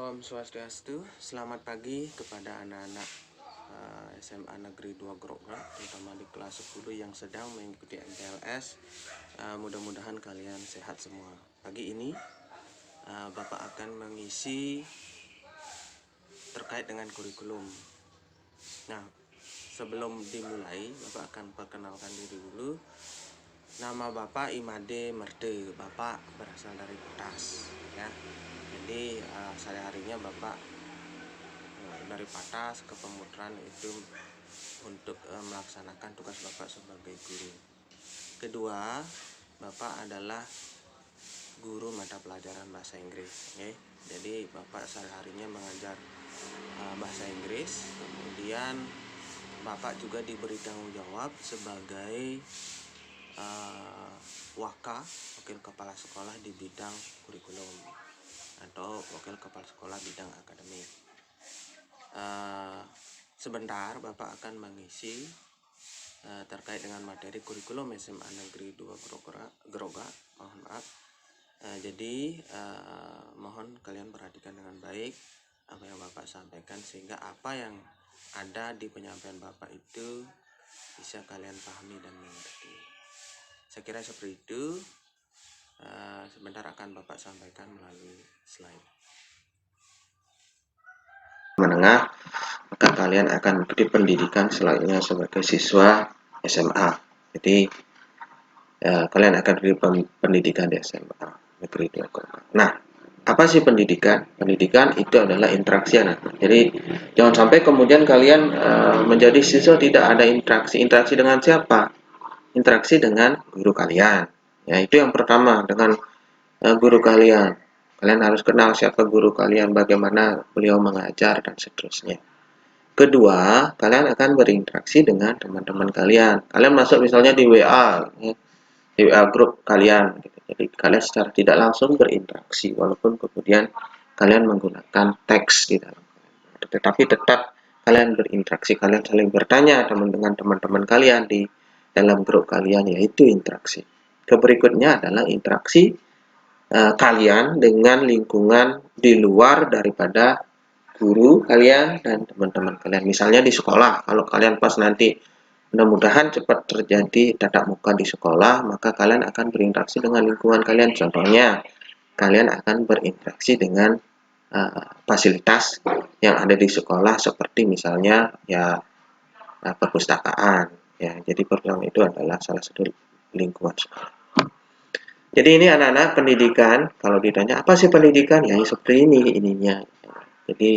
Om Swastiastu, selamat pagi kepada anak-anak SMA Negeri 2 Grograk, terutama di kelas 10 yang sedang mengikuti MTLS. Mudah-mudahan kalian sehat semua. Pagi ini Bapak akan mengisi terkait dengan kurikulum. Nah, sebelum dimulai, Bapak akan perkenalkan diri dulu. Nama Bapak Imade Merde, Bapak berasal dari Patas, ya. Jadi sehari-harinya Bapak dari Patas ke Pemutaran itu untuk melaksanakan tugas Bapak sebagai guru. Kedua, Bapak adalah guru mata pelajaran bahasa Inggris, okay? Jadi Bapak sehari-harinya mengajar bahasa Inggris. Kemudian Bapak juga diberi tanggung jawab sebagai wakil kepala sekolah di bidang kurikulum atau wakil kepala sekolah bidang akademik. Sebentar Bapak akan mengisi terkait dengan materi kurikulum SMA Negeri 2 Grograk. Mohon maaf. Jadi mohon kalian perhatikan dengan baik apa yang Bapak sampaikan, sehingga apa yang ada di penyampaian Bapak itu bisa kalian pahami dan mengerti. Saya kira seperti itu. Sebentar akan Bapak sampaikan melalui slide. Menengah, maka kalian akan mengikuti pendidikan selanjutnya sebagai siswa SMA. Jadi kalian akan diberi pendidikan di SMA Negeri 2 Grograk. Nah, apa sih pendidikan? Pendidikan itu adalah interaksi anak. Jadi jangan sampai kemudian kalian menjadi siswa tidak ada interaksi. Interaksi dengan siapa? Interaksi dengan guru kalian. Ya, itu yang pertama, dengan guru kalian. Kalian harus kenal siapa guru kalian, bagaimana beliau mengajar, dan seterusnya. Kedua, kalian akan berinteraksi dengan teman-teman kalian. Kalian masuk misalnya di WA, ya, di WA grup kalian. Gitu. Jadi kalian secara tidak langsung berinteraksi, walaupun kemudian kalian menggunakan teks di dalam. Tetapi tetap kalian berinteraksi, kalian saling bertanya dengan teman-teman kalian di dalam grup kalian, yaitu interaksi. Berikutnya adalah interaksi kalian dengan lingkungan di luar daripada guru kalian dan teman-teman kalian. Misalnya di sekolah, kalau kalian pas nanti mudah-mudahan cepat terjadi tatap muka di sekolah, maka kalian akan berinteraksi dengan lingkungan kalian. Contohnya, kalian akan berinteraksi dengan fasilitas yang ada di sekolah, seperti misalnya ya perpustakaan. Ya, jadi perpustakaan itu adalah salah satu lingkungan sekolah. Jadi ini anak-anak pendidikan, kalau ditanya apa sih pendidikan, ya seperti ini ininya. Jadi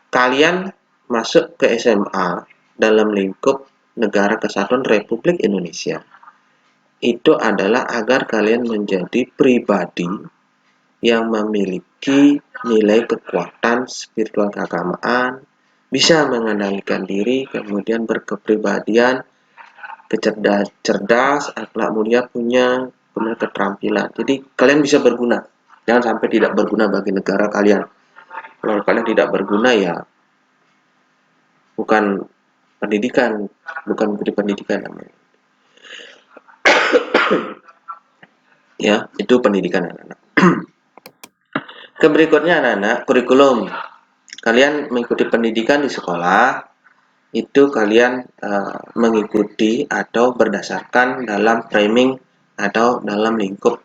kalian masuk ke SMA dalam lingkup Negara Kesatuan Republik Indonesia. Itu adalah agar kalian menjadi pribadi yang memiliki nilai kekuatan spiritual keagamaan, bisa mengendalikan diri, kemudian berkepribadian, cerdas, akhlak mulia, punya keterampilan. Jadi kalian bisa berguna. Jangan sampai tidak berguna bagi negara kalian. Kalau kalian tidak berguna, ya bukan pendidikan, bukan menjadi pendidikan namanya. Ya, itu pendidikan anak-anak. Berikutnya anak-anak, kurikulum. Kalian mengikuti pendidikan di sekolah, itu kalian mengikuti atau berdasarkan dalam framing atau dalam lingkup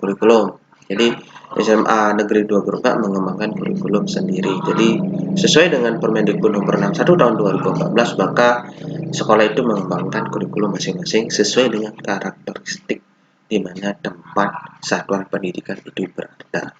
kurikulum. Jadi SMA Negeri 2 Grograk mengembangkan kurikulum sendiri. Jadi sesuai dengan Permendikbud nomor 61 tahun 2014, maka sekolah itu mengembangkan kurikulum masing-masing sesuai dengan karakteristik di mana tempat satuan pendidikan itu berada.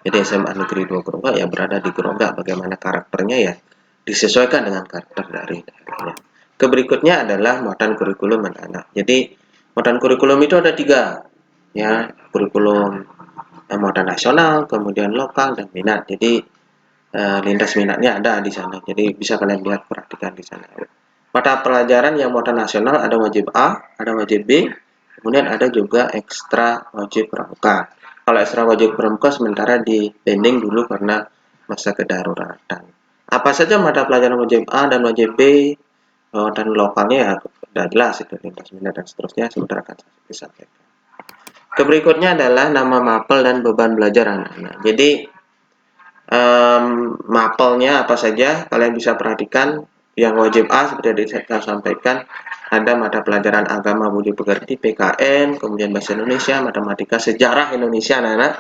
Jadi SMA Negeri 2 Grograk ya berada di Grograk, bagaimana karakternya ya disesuaikan dengan karakter dari daerahnya. Berikutnya adalah muatan kurikulum anak-anak. Jadi muatan kurikulum itu ada 3, ya, kurikulum muatan nasional, kemudian lokal, dan minat. Jadi lintas minatnya ada di sana. Jadi bisa kalian lihat, perhatikan di sana. Mata pelajaran yang muatan nasional ada wajib A, ada wajib B, kemudian ada juga ekstra wajib pramuka. Kalau ekstra wajib pramuka sementara di pending dulu karena masa kedaruratan. Apa saja mata pelajaran wajib A dan wajib B, dan lokalnya ya sudah jelas itu, lintas minat dan seterusnya, sementara akan disampaikan. Berikutnya adalah nama mapel dan beban belajar anak-anak. Jadi Mapelnya apa saja kalian bisa perhatikan. Yang wajib A seperti yang saya sampaikan, ada mata pelajaran agama budi pekerti PKN, kemudian bahasa Indonesia, matematika, sejarah Indonesia anak-anak.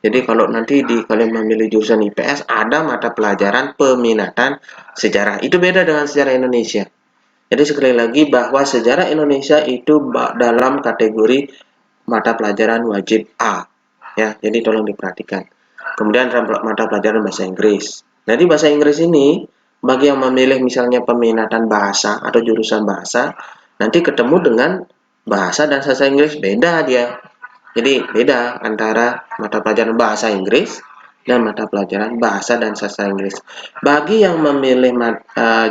Jadi kalau nanti kalian memilih jurusan IPS, ada mata pelajaran peminatan sejarah. Itu beda dengan sejarah Indonesia. Jadi sekali lagi bahwa sejarah Indonesia itu dalam kategori mata pelajaran wajib A. Ya, jadi tolong diperhatikan. Kemudian mata pelajaran bahasa Inggris. Nah, di bahasa Inggris ini, bagi yang memilih misalnya peminatan bahasa atau jurusan bahasa, nanti ketemu dengan bahasa dan sastra Inggris, beda dia. Jadi beda antara mata pelajaran bahasa Inggris dan mata pelajaran bahasa dan sastra Inggris. Bagi yang memilih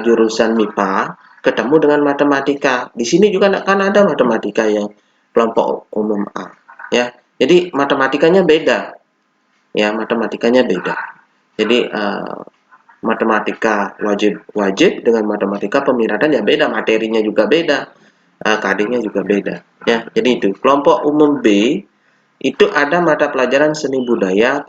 jurusan MIPA, ketemu dengan matematika. Di sini juga kan ada matematika yang kelompok umum A. Ya, jadi matematikanya beda. Ya, matematikanya beda. Jadi matematika wajib dengan matematika peminatan ya beda, materinya juga beda, KD-nya juga beda. Ya, jadi itu kelompok umum B itu ada mata pelajaran seni budaya,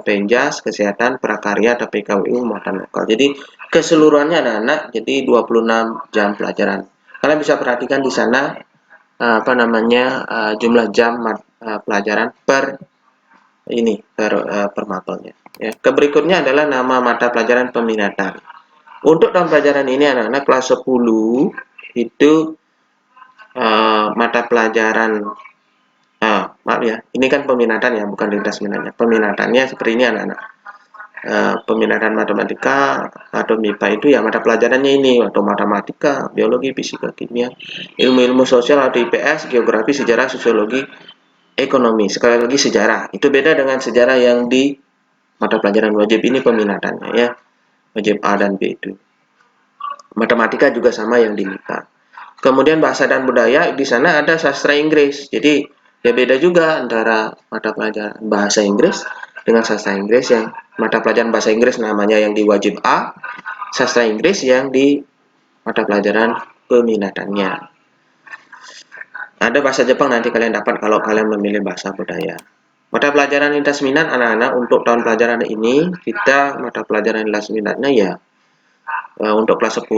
penjas, kesehatan, prakarya, atau PKWU muatan lokal. Jadi keseluruhannya anak-anak jadi 26 jam pelajaran. Kalian bisa perhatikan di sana jumlah jam pelajaran per mapelnya. Ya. Berikutnya adalah nama mata pelajaran peminatan. Untuk tahun pelajaran ini anak-anak kelas 10 itu mata pelajaran maaf ya, ini kan peminatan ya, bukan lintas minatnya. Peminatannya seperti ini anak-anak. Peminatan matematika atau MIPA itu ya mata pelajarannya ini, atau matematika, biologi, fisika, kimia, ilmu-ilmu sosial atau IPS, geografi, sejarah, sosiologi, ekonomi. Sekali lagi sejarah. Itu beda dengan sejarah yang di mata pelajaran wajib ini peminatannya ya. Wajib A dan B itu. Matematika juga sama yang di MIPA. Kemudian bahasa dan budaya, di sana ada sastra Inggris. Jadi ya beda juga antara mata pelajaran bahasa Inggris dengan sastra Inggris. Yang mata pelajaran bahasa Inggris namanya yang di wajib A, sastra Inggris yang di mata pelajaran peminatannya. Ada bahasa Jepang nanti kalian dapat kalau kalian memilih bahasa budaya. Mata pelajaran lintas minat anak-anak untuk tahun pelajaran ini kita mata pelajaran lintas minatnya ya untuk kelas 10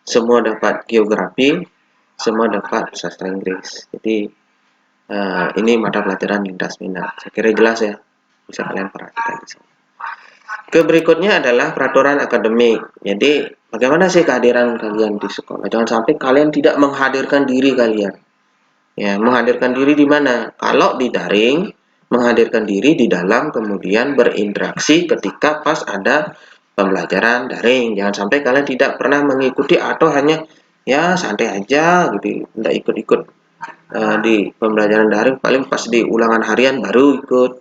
semua dapat geografi, semua dapat sastra Inggris. Jadi ini mata pelajaran lintas minat. Saya kira jelas ya, bisa kalian perhatikan di sini. Berikutnya adalah peraturan akademik. Jadi bagaimana sih kehadiran kalian di sekolah? Jangan sampai kalian tidak menghadirkan diri kalian. Ya, menghadirkan diri di mana? Kalau di daring, menghadirkan diri di dalam kemudian berinteraksi ketika pas ada pembelajaran daring. Jangan sampai kalian tidak pernah mengikuti atau hanya ya santai aja gitu, tidak ikut-ikut di pembelajaran daring. Paling pas di ulangan harian baru ikut,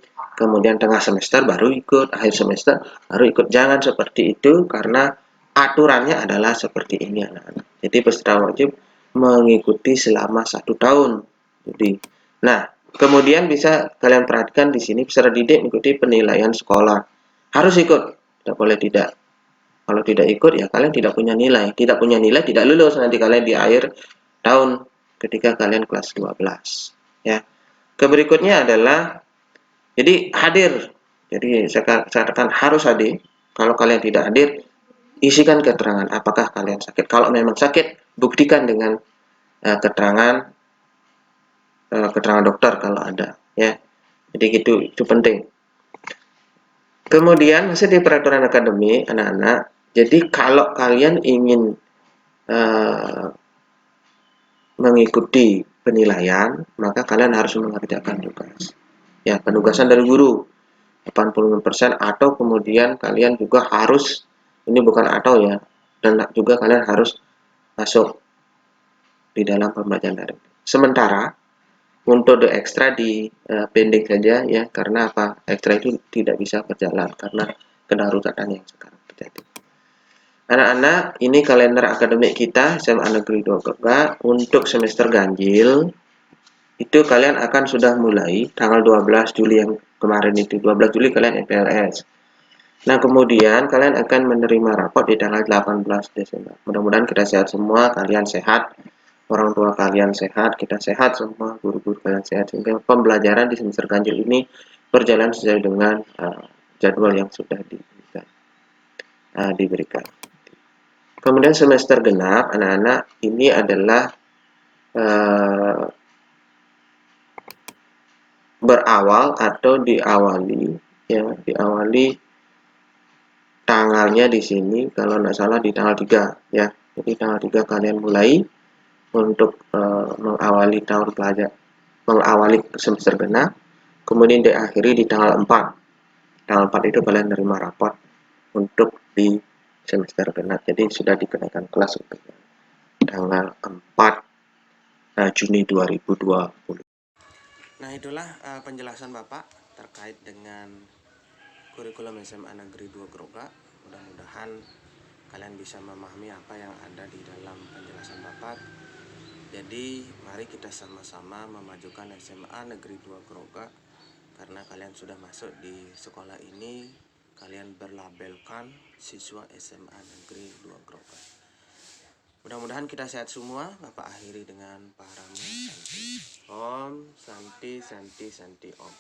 kemudian tengah semester baru ikut, akhir semester baru ikut. Jangan seperti itu karena aturannya adalah seperti ini anak-anak. Jadi peserta wajib mengikuti selama 1 tahun. Jadi, nah kemudian bisa kalian perhatikan di sini peserta didik mengikuti penilaian sekolah. Harus ikut, tidak boleh tidak. Kalau tidak ikut ya kalian tidak punya nilai. Tidak punya nilai tidak lulus nanti kalian di akhir tahun ketika kalian kelas 12. Ya. Berikutnya adalah jadi hadir. Jadi saya katakan harus hadir. Kalau kalian tidak hadir, isikan keterangan apakah kalian sakit. Kalau memang sakit, buktikan dengan keterangan dokter kalau ada ya. Jadi gitu, itu penting. Kemudian masih di peraturan akademik anak-anak, jadi kalau kalian ingin mengikuti penilaian, maka kalian harus mengerjakan tugas. Ya, penugasan dari guru 85% atau kemudian kalian juga harus, ini bukan atau ya, dan juga kalian harus masuk di dalam pembelajaran daring. Sementara untuk the extra di pendek saja ya, karena apa? Extra itu tidak bisa berjalan karena kedaruratan yang sekarang terjadi. Anak-anak, ini kalender akademik kita SMA Negeri 2 Kebak untuk semester ganjil. Itu kalian akan sudah mulai tanggal 12 Juli yang kemarin itu. 12 Juli kalian EPLS. Nah, kemudian kalian akan menerima rapot di tanggal 18 Desember. Mudah-mudahan kita sehat semua, kalian sehat, orang tua kalian sehat, kita sehat semua, guru-guru kalian sehat, sehingga pembelajaran di semester ganjil ini berjalan sesuai dengan jadwal yang sudah diberikan. Kemudian semester genap, anak-anak, ini adalah berawal atau diawali tanggalnya di sini kalau nggak salah di tanggal 3 ya. Jadi tanggal 3 kalian mulai untuk mengawali semester genap, kemudian diakhiri di tanggal 4. Tanggal 4 itu kalian menerima raport untuk di semester genap. Jadi sudah dikenakan kelas untuk tanggal 4 Juni 2020. Nah, itulah penjelasan Bapak terkait dengan kurikulum SMA Negeri 2 Groga. Mudah-mudahan kalian bisa memahami apa yang ada di dalam penjelasan Bapak. Jadi mari kita sama-sama memajukan SMA Negeri 2 Groga, karena kalian sudah masuk di sekolah ini, kalian berlabelkan siswa SMA Negeri 2 Groga. Mudah-mudahan kita sehat semua. Bapak akhiri dengan Paramu Santi. Om Santi Santi Santi Om.